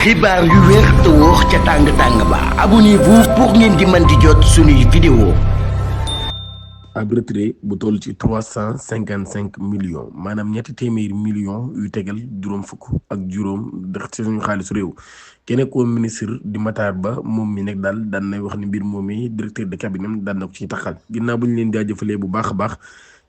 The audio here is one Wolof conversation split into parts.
xibaar yu wér te wóor ca tàng-tàng ba abonnez-vous pour ngeen di mën di jot suñuy vidéo. ab retrait bu toll ci 355 millions maanaam ñetti téeméeri millions yu tegal juróom fukk ak juróom dëx ci suñu xaalisu réew kenn ko ministre di Matar Ba moom mi nag daal daan nay wax ni mbir moom mi directeur de cabinet daan na ko ciy taxal ginnaaw bu ñu leen jaajëfalee bu baax a baax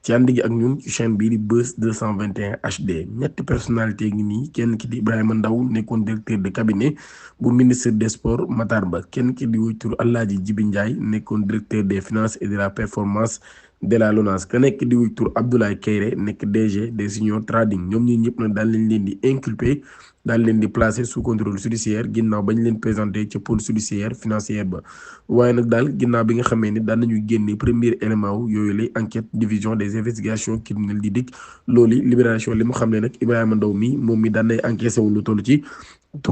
ci ànd gi ak ñun ci chaîne bii di Buzz 221 HD ñetti personnalité ngi nii kenn ki di Ibrahima Ndaw nekkoon directeur de cabinet bu ministre des sports Matar Ba kenn ki di wuytur Alaaji Jibi Ndiaye nekkoon directeur des finances et de la performance de la LONASE ka nekk di wuytur Abdoulaye Kayre nekk DG des unions trading ñoom ñi ñëpp nag daal lañ leen di inculpé daal leen di placer sous contrôle judiciaire ginnaaw bañ leen présenté ca pôle judiciaire financière ba waaye nag daal ginnaaw bi nga xamee ni daan nañu génne premier élément wu yooyu lay enquête division des investigations criminelles di dikk loolu libération li mu xam ne nag Ibrahima Ndaw mi moom mi daan nay encaissé wu lu toll ci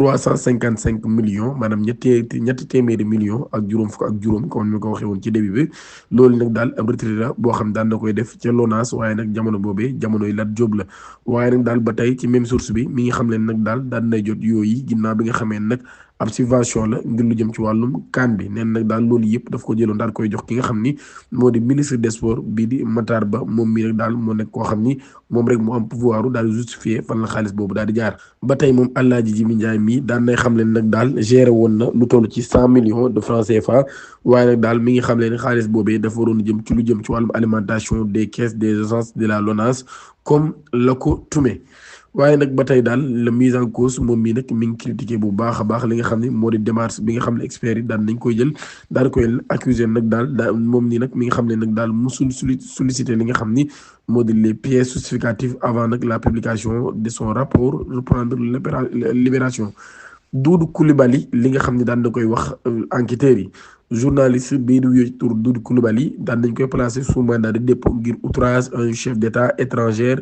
355 millions maanaam ñetti téeméeri millions ak juróom fukk ak juróom comme ni ma ko waxee woon ci début bi loolu nag daal am retraite la boo xam daan na koy def ca LONASE waaye nag jamono boobee jamonoy Lat Diop la waaye nag daal ba tey ci même source bi mi ngi xam leen nag daal daan nay jot yooyu ginnaaw bi nga xamee nag ab subvention la ngir lu jëm ci wàllum kaan bi neen nag daal loolu yëpp daf ko jëloon daal koy jox ki nga xam ni moo di ministre des sports bii di Matar Ba moom mii rek daal moo nekk koo xam ni moom rek mu am pouvoir daal justifier fan la xaalis boobu daal di jaar ba tey moom Alaaji Jibi Ndiaye mii daan nay xam leen nag daal géré woon na lu toll ci 100 millions de francs CFA waaye nag daal mi ngi xam leen xaalis boobee dafa waroon jëm ci lu jëm ci wàllum alimentation des caisses des agences de la LONASE comme la ko tume waaye nag ba tey daal la mise en cause moom mii nag mi ngi critiqué bu baax a baax li nga xam ne moo di démarche bi nga xam ne experts yi daan nañ koy jël daal koy accusé nag daal moom nii nag mi nga xam ne nag daal musul sollicité li nga xam ni moo di les pièces justificatives avant nag la publication de son rapport reprendre libération Doudou Coulibaly li nga xam ne daan na koy wax enquêteurs yi journaliste bii di wuyoo tur Doudou Coulibaly daan nañ koy placé sous mandat de dépôt ngir outrage à un chef d'État étranger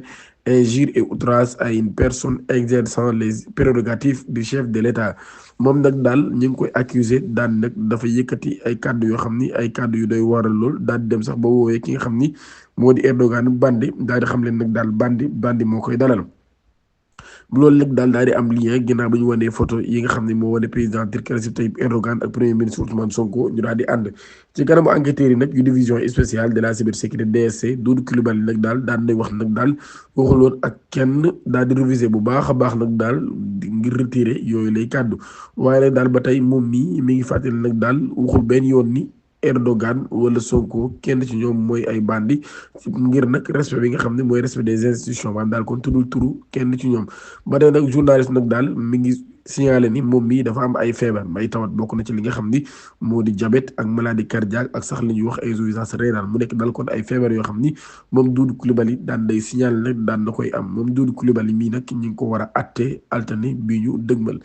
injure et outrage à une personne exerçant les prérogatives du chef de l'État moom nag daal ñu ngi koy accusé daan nag dafa yëkkati ay kàddu yoo xam ni ay kàddu yu doy waral lool daal di dem sax ba woowee ki nga xam ni moo di Erdogan bandi daal di xam leen nag daal bandi moo koy dalal loolu nag daal di am lien ginnaaw bi ñu wanee photo yi nga xam ne moo wane président turc Recep Tayyip Erdogan ak premier ministre Ousmane Sonko ñu daal di ànd ci kanamu enquêteurs yi nag yu division spéciale de la cybersécurité DSC Doudou Coulibaly nag daal daan nay wax nag daal waxul woon ak kenn daal di réviser bu baax a baax nag daal ngir retirer yooyu lay kàddu waaye nag daal ba tey moom mii mi ngi fàttali nag daal waxul benn yoon ni Erdogan wala Sonko kenn ci ñoom mooy ay bandi ngir nag respect bi nga xam ne mooy respect des institutions maanaam daal kon tuddul turu kenn ci ñoom ba tey nag journaliste nag daal mi ngi signalé ni moom mii dafa am ay feebar ay tawat bokk na ci li nga xam ni moo di diabète ak maladie cardiaque ak sax li ñuy wax insuffisance rénale mu nekk daal kon ay feebar yoo xam ni moom Doudou Coulibaly daan day signalé nag daan na koy am moom Doudou Coulibaly mii nag ñu ngi ko war a atte altine bi ñu dëgmal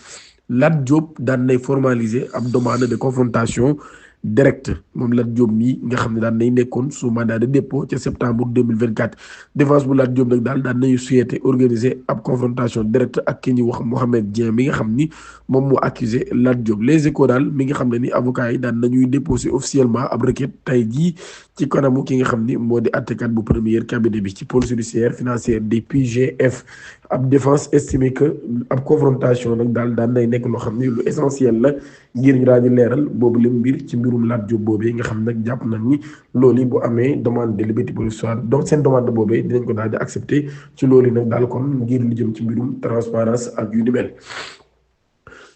Lat Diop daan nay formaliser ab demande de confrontation direct moom Lat Diop mii nga xam ne daan nay nekkoon sous mandat de dépôt ca septembre 2024 défense bu Lat Diop nag daal daan nañu souhaité organiser ab confrontation directe ak ki ñuy wax Mohamed Dieng mi nga xam ni moom moo accusé Lat Diop Les Échos daal mi nga xam ne ni avocats yi daan nañuy déposer officiellement ab requête tey jii ci kanamu ki nga xam ni moo di àttekat bu premier cabinet bi ci pôle judiciaire financière des PGF ab défense estimé que ab confrontation nag daal daan nay nekk loo xam ni lu essentiel la ngir ñu daal di leeral boobu la mbir ci mbirum Lat Diop boobee nga xam nag jàpp nañ ni loolu bu amee demande de liberté provisoire donc seen demande boobee dinañ ko daal di accepté ci loolu nag daal kon ngir lu jëm ci mbirum transparence ak yu ni mel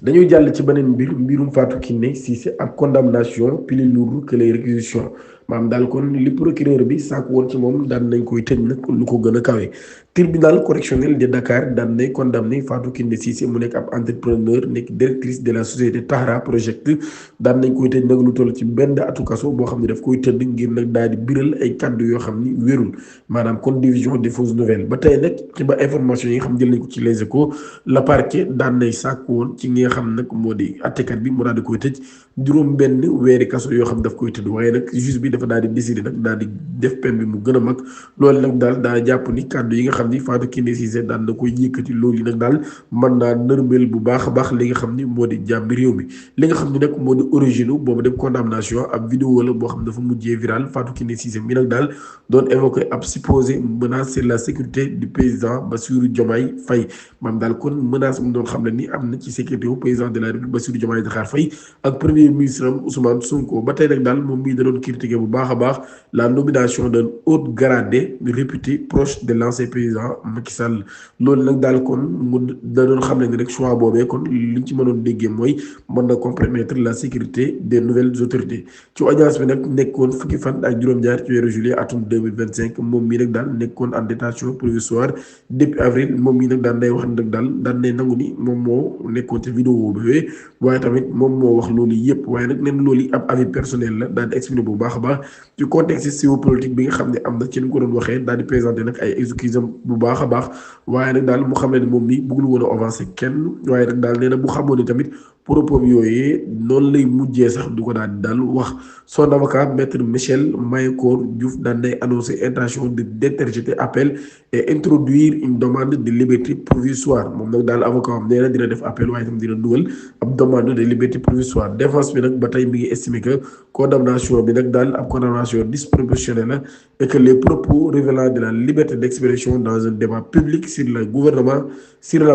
dañuy jàll ci beneen mbirum Fatou Kiné Cissé ak condamnation plus lourde que les réquisitions maanaam daal kon li procureur bi sàkk woon ci moom daan nañ koy tëj nag lu ko gën a kawe tribunal correctionnel de Dakar daan nay condamné Fatou Kiné Cissé mu nekk ab entrepreneur nekk directrice de la société Tahra Project daan nañ koy tëj nag lu toll ci benn atu kaso boo xam ne daf koy tëdd ngir nag daal di biral ay kàddu yoo xam ni wérul maanaam kon division des fausses nouvelles ba tey nag ci ba information yi nga xam jël nañ ko ci Les Échos la parquet daan nay sàkk woon ci nga xam nag moo di attekat bi mu daal di koy tëj juróom benn weeri kaso yoo xam daf koy tëdd waaye nag juge bi dafa daal di décider nag daal di def peine bi mu gën a mag loolu nag daal daa jàpp ni kàddu yi nga xam ni Fatou Kiné Cissé daan na koy yëkkati loolu yi nag daal mën naa nërmeel bu baax a baax li nga xam ni moo di jàmbi réew mi li nga xam ni nag moo di origine boobu dem condamnation ab vidéo la boo xam dafa mujjee viral Fatou Kiné Cissé mi nag daal doon évoqué ab supposé menace sur la sécurité du président Bassirou Diomaye Faye maanaam daal kon menace mu doon xam ne ni am na ci sécurité wu président de la République Bassirou Diomaye Diakhar Faye ak premier ministre am Ousmane Sonko ba tey nag daal moom mii da doon critiqué bu baax a baax la nomination d'un haut gradé réputé proche de l'ancien président Macky Sall loolu nag daal kon mu da doon xam ne ni rek choix boobee kon liñ ci mënoon déggee mooy mën na compromettre la sécurité des nouvelles autorités ci audience bi nag nekkoon fukki fan ak juróom-ñaar ci weeru juillet atum 2025 moom mii nag daal nekkoon en détention provisoire depuis avril moom mii nag daan day wax nag daal daan nay nangu ni moom moo nekkoon ci vidéo bi waaye tamit moom moo wax loolu yëpp waaye nag neen loolu ab avis personnel la daal di expliqué bu baax a baax ci contexte géopolitique bi nga xam ne am na ci ni ko doon waxee daal di présenté nag ay excuses bu baax a baax waaye nag daal mu xam ne moom mii bëggul woon a avancer kenn waaye nag daal nee na bu xamoon ni tamit propos yooyee noonu lay mujjee sax du ko daal wax son avocat maître Michel Mayakor Diouf daan day annoncé intention de d'interjeter appel et introduire une demande de liberté provisoire moom nag daal avocat am nee na dina def appel waaye tam dina dugal ab demande de liberté provisoire défense bi nag ba tey mi ngi estimé que condamnation bi nag daal ab condamnation disproportionnelle la et que les propos révélant de la liberté d'expression dans un débat public sur la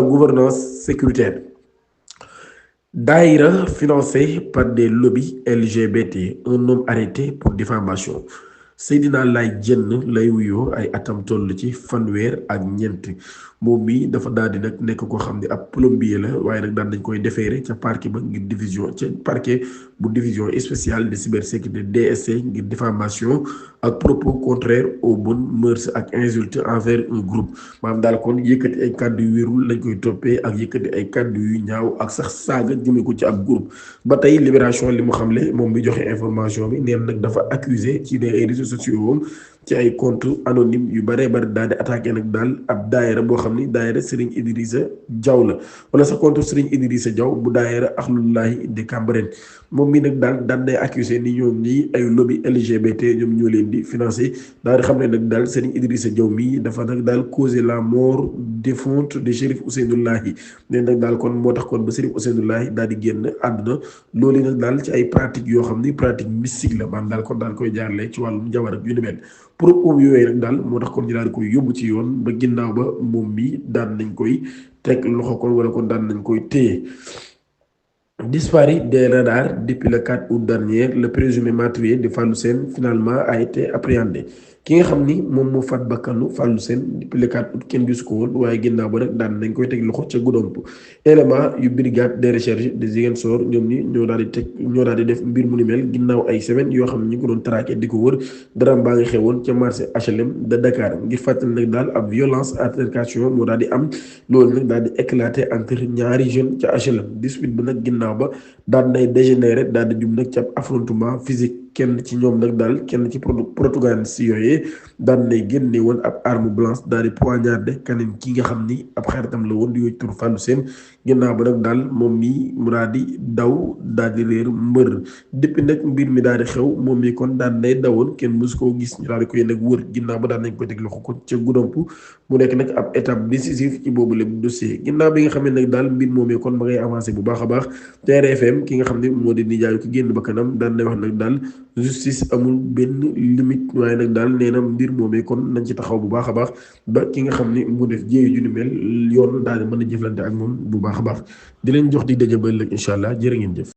gouvernance sécuritaire. Daïra financé par des lobbies LGBT, un homme arrêté pour diffamation. Seydina Laye Diène lay wuyoo ay atam toll ci fanweer ak ñeent moom mi dafa daal di nag nekk koo xam ne ab plombier la waaye nag daan dañ koy déféré ca parquet ba ngir parquet bu division spéciale de cybersécurité DSC ngir diffamation ak propos contraires aux bonnes mœurs ak insulte envers un groupe maanaam daal kon yëkkati ay kàddu yu wérul lañ koy toppee ak yëkkati ay kàddu yu ñaaw ak sax saaga jëmee ko ci ab groupe ba tey Libération li mu xamle moom mi joxe information bi neen nag dafa accusé ci des réseaux sociaux ci ay compte anonyme yu bare daal di attaqué nag daal ab daayira boo xam ni daayira Serigne Idrissa Diaw la wala sa compte Serigne Idrissa Diaw bu daayira Akhlullahi de Cambérène moom mi nag daal daan day accusé ni ñoom ñi ay lobby LGBT ñoom ñoo leen di financé daal di xam ne nag daal Serigne Idrissa Diaw mii dafa nag daal causé la mort défunte de Chérif Ousseynoulahi ne nag daal kon moo tax kon ba Chérif Ousseynoulahi daal di génn àdduna loolu nag daal ci ay pratique yoo xam ni pratique mystique la maanaam daal kon daal koy jaarale ci wàllum jabar ak yu ni mel propos yooyu nag daal moo tax kon ñu daal di koy yóbbu ci yoon ba ginnaaw ba moom mi daan nañ koy teg loxo kon wala kon daan nañ koy téye. Disparu des radars depuis le 4 août dernier, le présumé meurtrier de Fallou Sène finalement a été appréhendé. ki nga xam ni moom moo faat bakkanu Fallou Sène depuis le 4 août kenn gisu ko woon waaye ginnaaw ba nag daan nañ koy teg loxo ca Goudomp élément yu brigade de recherche de Ziguinchor ñoom ñi ñoo daal di def mbir mu ni mel ginnaaw ay semaines yoo xam ne ñu ngi ko doon traqué di ko wër daram baa ngi xewoon ca marché HLM de Dakar ngir fàttali nag daal ab violence altercation moo daal di am loolu nag daal di éclaté entre ñaari jeunes ca HLM dispute ba nag ginnaaw ba daan nay dégénéré daal di jum nag ca affrontement physique kenn ci ñoom nag daal kenn ci protagoniste si yooyee daan nay génne woon ab arme blanche daal di poignardé kanam ki nga xam ni ab xaritam la woon di yooyu tur Fallou Sène ginnaaw ba nag daal moom mi mu daal di daw daal di réer mbër depuis nag mbir mi daal di xew moom mi kon daan nay dawoon kenn mësu koo gis ñu daal di koy nag wër ginnaaw ba daan nañ ko teg loxo ko ca Goudomp mu nekk nag ab étape décisive ci boobu lépp dossier ginnaaw bi nga xam ne nag daal mbir moomee kon ba ngay avancé bu baax a baax TRFM ki nga xam ne moo di nijaayu ki génn ba kanam daan nay wax nag daal justice amul benn limite waaye nag daal nee na mbir moomee kon nañ ci taxaw bu baax a baax ba ki nga xam ne mu def jéeyu ju ni mel yoon daal di mën a jëflante ak moom bu baax a baax di leen jox di daje ba ëllëg incha allah jërë ngeen jëf.